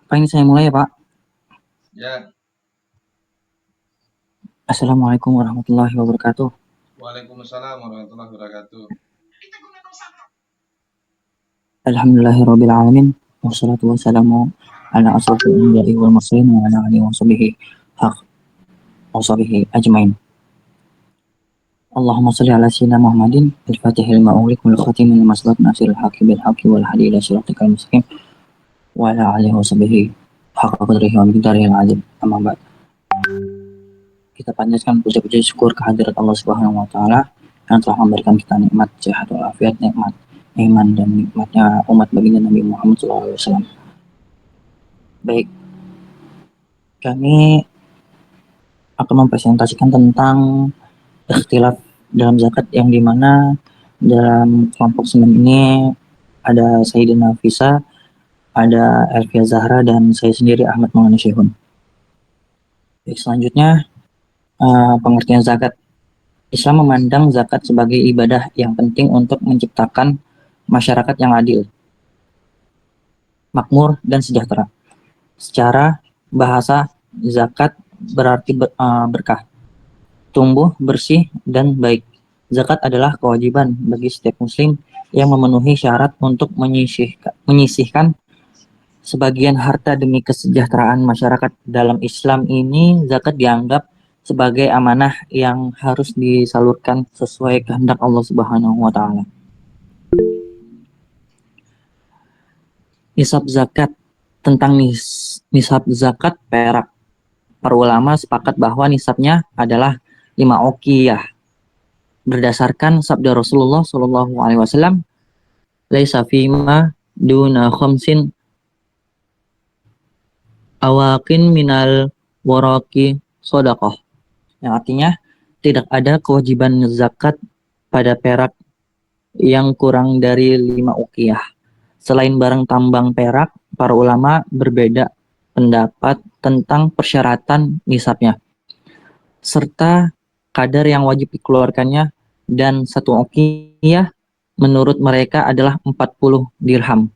Pak, ini saya mulai ya, Pak. Ya, Assalamualaikum warahmatullahi wabarakatuh. Waalaikumsalam warahmatullahi wabarakatuh. Alhamdulillahirabbil alamin. Wassalatu wassalamu ala asrofil anbiya'i wal mursalin wa ala alihi wa sahbihi ajmain. Allahumma shalli ala sayyidina Muhammadin al-fatihil lima ughliq wal khatimil lima sabaq nasiril haqqi bil haqqi wal hadi ila siratikal mustaqim wa ala alihi wa sahbihi haqqa qadrihi wa miqdarihil azim. Amma ba'd. Kita panjatkan puji-puji syukur kehadirat Allah Subhanahu wa taala yang telah memberikan kita nikmat sehat walafiat, nikmat iman dan nikmatnya umat baginda Nabi Muhammad SAW. Baik, kami akan mempresentasikan tentang ikhtilaf dalam zakat yang dimana dalam kelompok Senin ini ada Sayyidina Nafisa, ada Elvia Zahra, dan saya sendiri Ahmad Maulana Syihun. Baik, selanjutnya pengertian zakat. Islam memandang zakat sebagai ibadah yang penting untuk menciptakan masyarakat yang adil, makmur, dan sejahtera. Secara bahasa, zakat berarti berkah, tumbuh, bersih, dan baik. Zakat adalah kewajiban bagi setiap muslim yang memenuhi syarat untuk menyisihkan sebagian harta demi kesejahteraan masyarakat. Dalam Islam ini, zakat dianggap sebagai amanah yang harus disalurkan sesuai kehendak Allah Subhanahu wa taala. Nisab zakat. Tentang nisab zakat perak, para ulama sepakat bahwa nisabnya adalah 5 uqiyah. Berdasarkan sabda Rasulullah Shallallahu alaihi wasallam, "Laisa fima duna khamsin awaqin minal waraqi shadaqah." Yang artinya tidak ada kewajiban zakat pada perak yang kurang dari 5 uqiyah. Selain barang tambang perak, para ulama berbeda pendapat tentang persyaratan nisabnya, serta kadar yang wajib dikeluarkannya, dan 1 uqiyah menurut mereka adalah 40 dirham.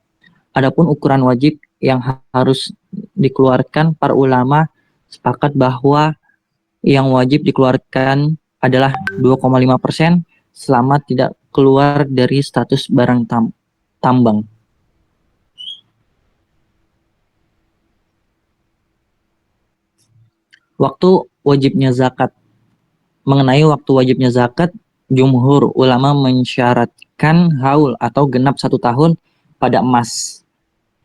Adapun ukuran wajib yang harus dikeluarkan, para ulama sepakat bahwa yang wajib dikeluarkan adalah 2,5% selama tidak keluar dari status barang tambang. Waktu wajibnya zakat. Mengenai waktu wajibnya zakat, jumhur ulama mensyaratkan haul atau genap 1 tahun pada emas,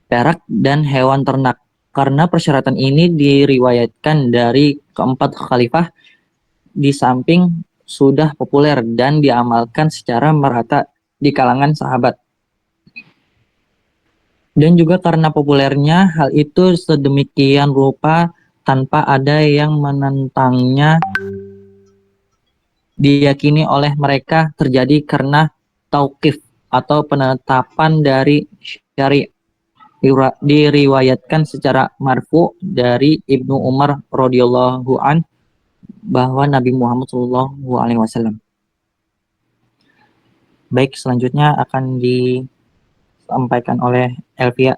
perak, dan hewan ternak. Karena persyaratan ini diriwayatkan dari keempat khalifah, di samping sudah populer dan diamalkan secara merata di kalangan sahabat. Dan juga karena populernya hal itu sedemikian rupa tanpa ada yang menentangnya, diyakini oleh mereka terjadi karena tauqif atau penetapan dari syari'. Diriwayatkan secara marfu dari Ibnu Umar radhiyallahu an bahwa Nabi Muhammad sallallahu alaihi wasallam. Baik, selanjutnya akan disampaikan oleh Elvia.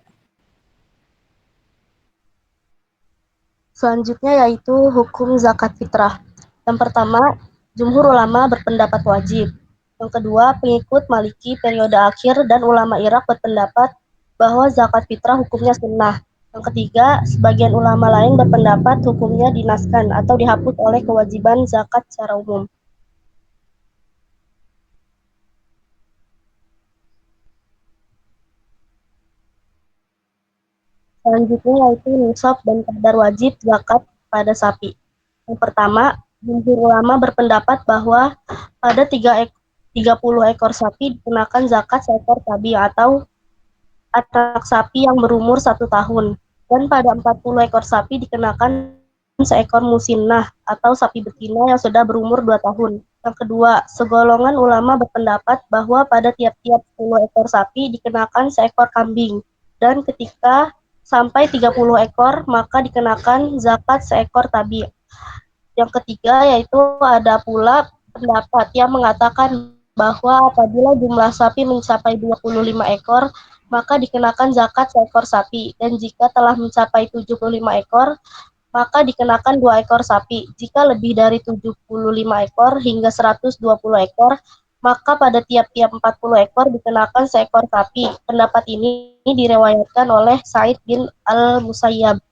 Selanjutnya yaitu hukum zakat fitrah. Yang pertama, jumhur ulama berpendapat wajib. Yang kedua, pengikut Maliki periode akhir dan ulama Irak berpendapat bahwa zakat fitrah hukumnya sunnah. Yang ketiga, sebagian ulama lain berpendapat hukumnya dinaskan atau dihapus oleh kewajiban zakat secara umum. Selanjutnya yaitu nisab dan kadar wajib zakat pada sapi. Yang pertama, jumhur ulama berpendapat bahwa pada 30 ekor sapi dikenakan zakat seekor tabi atau anak sapi yang berumur 1 tahun, dan pada 40 ekor sapi dikenakan seekor musinnah atau sapi betina yang sudah berumur 2 tahun. Yang kedua, segolongan ulama berpendapat bahwa pada tiap-tiap 10 ekor sapi dikenakan seekor kambing, dan ketika sampai 30 ekor maka dikenakan zakat seekor tabi. Yang ketiga yaitu ada pula pendapat yang mengatakan bahwa apabila jumlah sapi mencapai 25 ekor, maka dikenakan zakat seekor sapi. Dan jika telah mencapai 75 ekor, maka dikenakan 2 ekor sapi. Jika lebih dari 75 ekor hingga 120 ekor, maka pada tiap-tiap 40 ekor dikenakan seekor sapi. Pendapat ini direwayatkan oleh Said bin Al-Musayyab.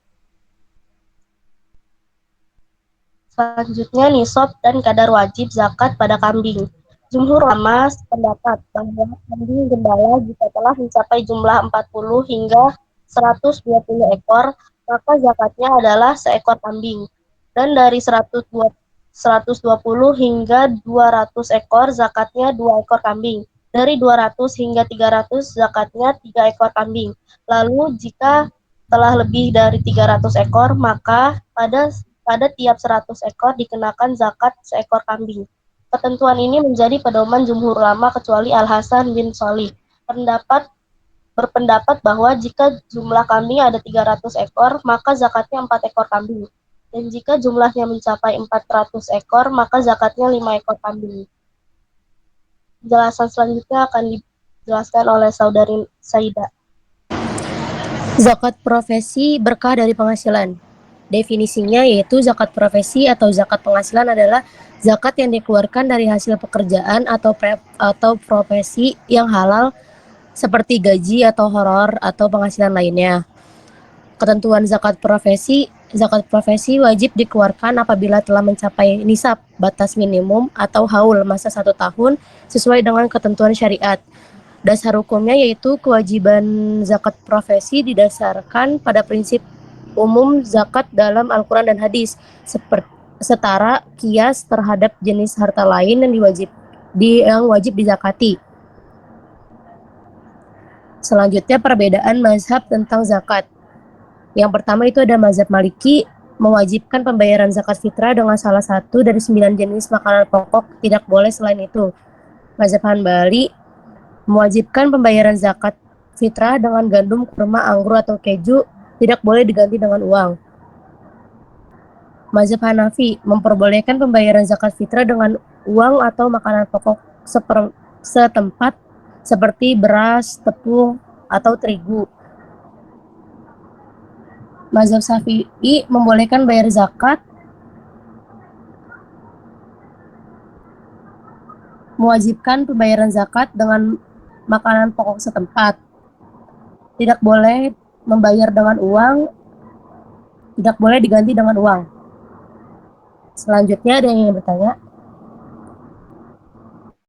Selanjutnya nisab dan kadar wajib zakat pada kambing. Jumhur ulama sependapat bahwa kambing gembala jika telah mencapai jumlah 40 hingga 120 ekor, maka zakatnya adalah seekor kambing. Dan dari 120 hingga 200 ekor, zakatnya 2 ekor kambing. Dari 200 hingga 300, zakatnya 3 ekor kambing. Lalu jika telah lebih dari 300 ekor, maka pada tiap 100 ekor dikenakan zakat seekor kambing. Ketentuan ini menjadi pedoman jumhur ulama kecuali Al-Hasan bin Shalih. Berpendapat bahwa jika jumlah kambing ada 300 ekor, maka zakatnya 4 ekor kambing. Dan jika jumlahnya mencapai 400 ekor, maka zakatnya 5 ekor kambing. Penjelasan selanjutnya akan dijelaskan oleh saudari Saida. Zakat profesi berkah dari penghasilan. Definisinya yaitu zakat profesi atau zakat penghasilan adalah zakat yang dikeluarkan dari hasil pekerjaan atau profesi yang halal seperti gaji atau honor atau penghasilan lainnya. Ketentuan zakat profesi wajib dikeluarkan apabila telah mencapai nisab, batas minimum atau haul masa 1 tahun sesuai dengan ketentuan syariat. Dasar hukumnya yaitu kewajiban zakat profesi didasarkan pada prinsip umum zakat dalam Al-Quran dan hadis, setara kias terhadap jenis harta lain yang wajib dizakati. Selanjutnya perbedaan mazhab tentang zakat. Yang pertama itu ada mazhab Maliki, mewajibkan pembayaran zakat fitrah dengan salah satu dari 9 jenis makanan pokok, tidak boleh selain itu. Mazhab Hanbali mewajibkan pembayaran zakat fitrah dengan gandum, kurma, anggur atau keju, tidak boleh diganti dengan uang. Mazhab Hanafi memperbolehkan pembayaran zakat fitrah dengan uang atau makanan pokok setempat seperti beras, tepung, atau terigu. Mazhab Syafi'i membolehkan bayar zakat mewajibkan pembayaran zakat dengan makanan pokok setempat. Tidak boleh membayar dengan uang, tidak boleh diganti dengan uang. Selanjutnya ada yang ingin bertanya?